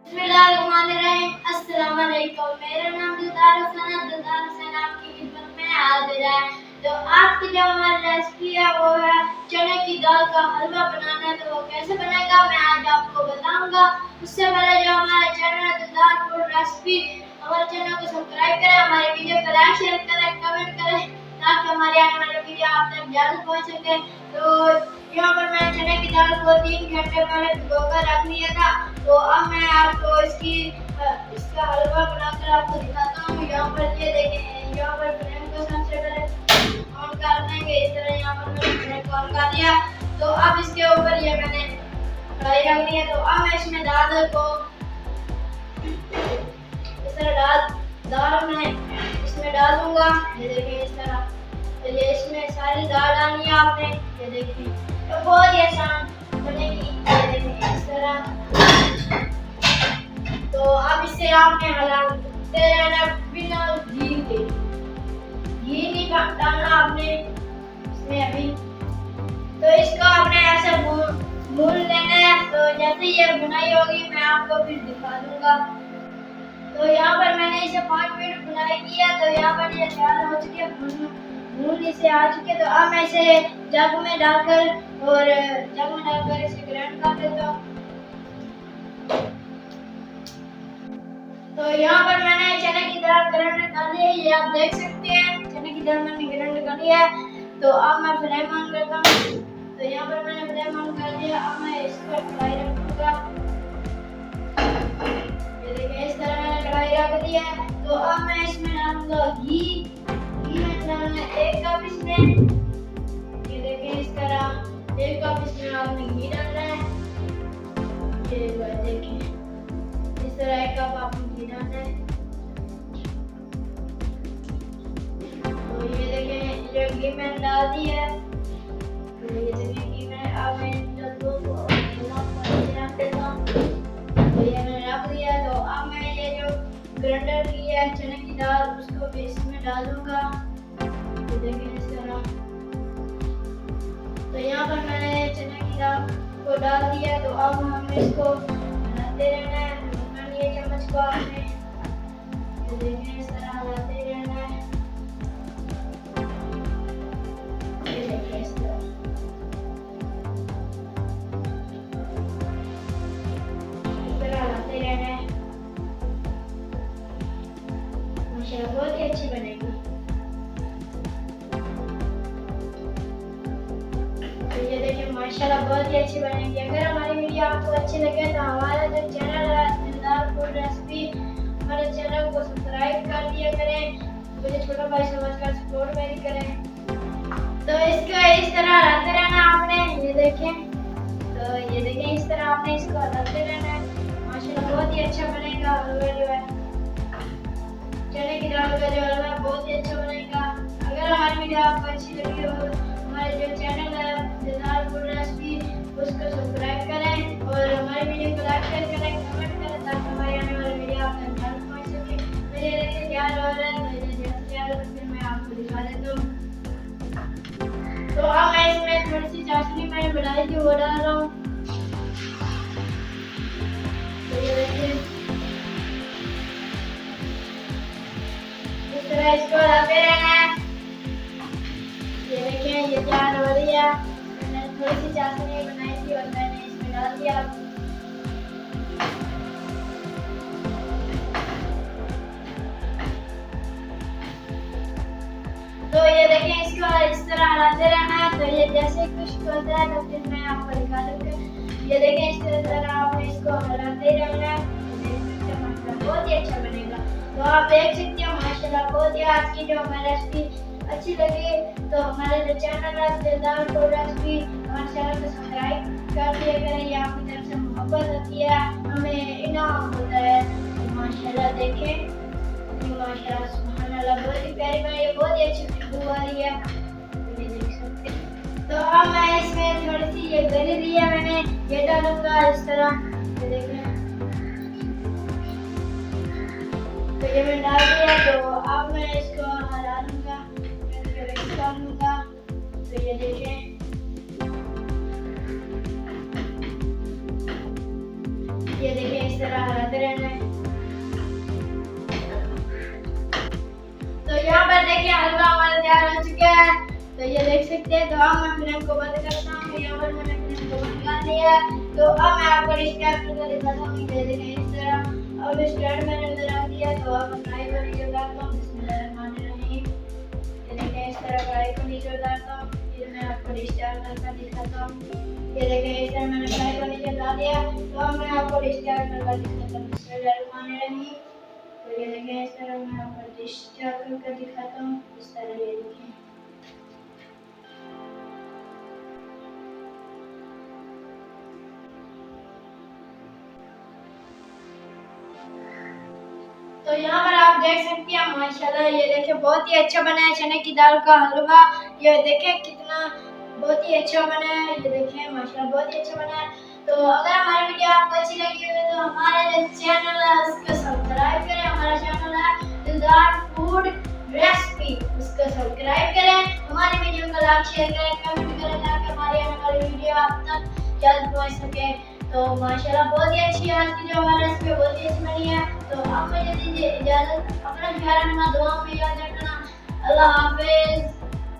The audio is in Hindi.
बिस्मिल्लाहिर्रहमानिर्रहीम। अस्सलाम वालेकुम। मेरा नाम दिलदार हुसैन आपकी खिदमत में हाजिर है। तो आज की जो हमारी रेसिपी है वो है चने की दाल का हलवा बनाना है। तो वो कैसे बनेगा मैं आज आपको बताऊंगा। उससे पहले जो हमारा चैनल है दिलदार फूड रेसिपी, हमारे चैनल को सब्सक्राइब करें, हमारे वीडियो को लाइक शेयर करें, कमेंट करें ताकि हमारी आने वाली वीडियो आप तक जल्द पहुंच सके। तो यहाँ पर मैं चने की दाल को 3 घंटे पहले भिगोकर रख लिया था। तो अब मैं आपको इसका हलवा बनाकर आपको दिखाता हूँ। यहाँ पर ये देखें, यहाँ पर फ्लेम को सबसे पहले ऑन कर देंगे। इस तरह यहाँ पर मैंने फ्लेम को ऑन कर दिया। तो अब इसके ऊपर ये मैंने कढ़ाई रख दी है। तो अब मैं इसमें दाल को इस तरह दाल में इसमें डाल दूंगा। ये देखिए इस तरह। तो ये इसमें सारी दाल डालनी है आपने। ये देखिए तो बहुत ही आसान बनेगी। ये देखिए इस तरह। तो अब इसे आपने हिलाते रहना बिना घी के। घी नहीं डालना आपने इसमें अभी। तो इसको आपने ऐसे भून लेना है। तो जैसे ये भुनाई होगी मैं आपको फिर दिखा दूंगा। तो यहाँ पर मैंने इसे 5 मिनट भुनाई किया। तो यहाँ पर ये तैयार हो चुके हैं, भून इसे आ चुके। तो अब मैं इसे जग में डालकर इसे ग्राइंड कर देता हूँ। तो यहाँ पर मैंने चने की दाल ग्राइंड कर ली है, ये आप देख सकते हैं। चने की दाल मैंने ग्राइंड कर लिया है। तो अब मैं फ्लेम ऑन करता हूँ। तो यहाँ पर मैंने फ्लेम ऑन कर दिया। अब मैं इस पर कढ़ाई रखूंगा। ये देखिए इस तरह मैंने कढ़ाई रख दी है। तो अब मैं इसमें डालूंगा घी। में डालना है 1 कप इसमें। ये देखिए इस तरह 1 कप इसमें आपने घी डालना है। ये देखिए इस तरह 1 कप आपने घी डालना है। तो ये देखिए ये घी मैंने डाल दी है। तो ये देखिए घी मैंने अब मैं तो ये मैंने रख दिया। तो अब मैं ये जो ग्राइंडर की है चने की दाल उसको भी इसमें डाल दूंगा। तो देखिए इस तरह। तो यहाँ पर मैंने चने की दाल को डाल दिया। तो अब हमें इसको हिलाते रहना है। ये चम्मच को आपने तो देखिए इस तरह हिलाते रहना है। ये देखिए इस तरह। इस तरह हिलाते रहना है। माशाल्लाह बहुत ही अच्छी बनेगी। तो ये देखिए माशाल्लाह बहुत ही अच्छी बनेगी। अगर हमारी वीडियो आपको अच्छी लगे तो हमारा जो चैनल है दिलदार फूड रेसिपी, हमारे चैनल को सब्सक्राइब कर दिया करें। मुझे छोटा भाई समझकर सपोर्ट मेरी करें। तो इसका इस तरह हलाते रहना आपने। ये देखें। तो ये देखें इस तरह आपने इसको हलाते रहना है। माशाल्लाह बहुत ही अच्छा बनेगा हलवा जो है। चने की दाल का जो हलवा है बहुत ही अच्छा बनेगा। अगर हमारी वीडियो आपको अच्छी लगी हो हमारे जो चैनल है दिलदार फूड रेसिपी उसको सब्सक्राइब करें और हमारी वीडियो को लाइक शेयर करें, कमेंट करें ताकि हमारी आने वाली वीडियो आप तक जल्द पहुंच सके। मेरे देखिए तैयार हो रहा है। तो जैसे तैयार हो फिर मैं आपको दिखा देता हूँ। तो अब मैं इसमें थोड़ी सी चाशनी मैंने बनाई थी वो डाल रहा हूँ। तो ये देखिए इस तरह इसको डालते रहना है। ये देखिए ये तैयार हो रही है। मैंने थोड़ी सी चाशनी बनाई थी और मैंने इसमें डाल दिया। तो ये देखिए इसको इस तरह हिलाते रहना है। तो ये जैसे खुश्क होता है तो फिर मैं आपको दिखा दूंगा। ये देखिए इस तरह आपने इसको हिलाते रहना है। बहुत ही अच्छा बनेगा। तो आप देख सकते हो माशाल्लाह बहुत ही। आज की जो हमारी रेसिपी अच्छी लगी तो हमारे जो चैनल है दिलदार फूड रेसिपी हमारे चैनल को सब्सक्राइब कर दिया करें। ये आपकी तरफ से मोहब्बत होती है, हमें इनाम होता है। तो माशाल्लाह देखें माशाल्लाह सुभानअल्लाह बहुत ही प्यारी बनी है, बहुत ही अच्छी खुशबू आ रही है। ये देख सकते हैं। तो अब मैं इसमें थोड़ी सी ये गरी दी है मैंने ये डालूंगा इस तरह। ये देखें। तो ये मैं डाल दिया। तो अब मैं इसको हिला लूंगा, मिक्स कर लूंगा। तो ये देखें ये देखिए इस तरह हलाते देखिए हलवा हमारा तैयार हो चुका है। तो ये देख सकते हैं। तो अब मैं फ्लेम को बंद करता हूँ। यहाँ पर मैंने फ्लेम को बंद कर दिया है। तो अब मैं आपको डिश करके दिखाता हूँ। ये देखें इस तरह। अब स्टैंड मैंने उधर रख दिया। तो अब कढ़ाई को नीचे उतारता हूँ। बिस्मिल्लाहिर्रहमानिर्रहीम। ये देखें इस तरह कढ़ाई को नीचे उतारता हूँ। फिर मैं आपको डिश करके दिखाता हूँ। ये देखें इस तरह मैंने कढ़ाई को नीचे उतार दिया। तो अब मैं आपको डिश करके दिखाता हूँ। बिस्मिल्लाहिर्रहमानिर्रहीम। तो ये देखें इस तरह मैं आपको डिश करके दिखाता हूँ। इस तरह ये देखें। तो यहाँ पर आप देख सकते हैं माशाल्लाह। ये देखिए बहुत ही अच्छा बना है चने की दाल का हलवा। ये देखें कितना बहुत ही अच्छा बना है। ये देखें माशाल्लाह बहुत ही अच्छा बना है। तो अगर हमारी वीडियो आपको अच्छी लगी हो तो हमारा जो चैनल है उसको सब्सक्राइब करें। हमारा चैनल है दिलदार फूड रेसिपी, उसको सब्सक्राइब करें। हमारी वीडियो को लाइक शेयर करें कमेंट करें ताकि हमारी आने वाली वीडियो आप तक जल्द पहुँच सके। तो माशाल्लाह बहुत ही अच्छी आज की जो हमारी रेसिपी बहुत ही अच्छी बनी है। तो आप मुझे दीजिए इजाज़त। अपना ख्याल रखना, दुआ में याद रखना। अल्लाह हाफिज़।